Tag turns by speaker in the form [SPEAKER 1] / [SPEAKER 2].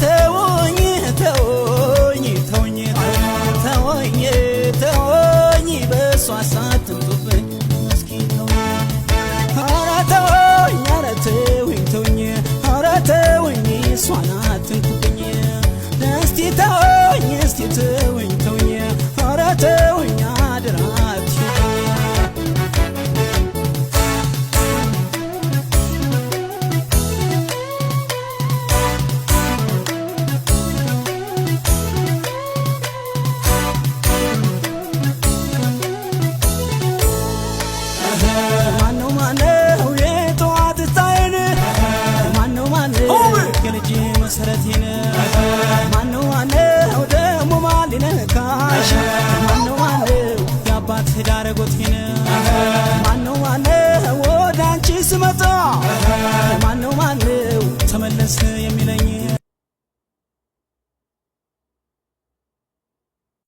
[SPEAKER 1] ተወኝ ተወኝ ተወኝ ተወኝ ተወኝ በሷ ሳትምጡብኝ እስኪ ተወኝ ኧረ ተወኝ ኧረ ተወኝ ተወኝ ኧረ ተወኝ እሷን አትንኩብኝ እስቲ ተወኝ እስቲ ተወኝ ተወኝ ኧረ ተወኝ አደራ አትሽኝ የልጅ መሰረቴን ማነው ማነው ደሞ ማሊነካሽ ማነው ማነው የአባት ዳረጎቴን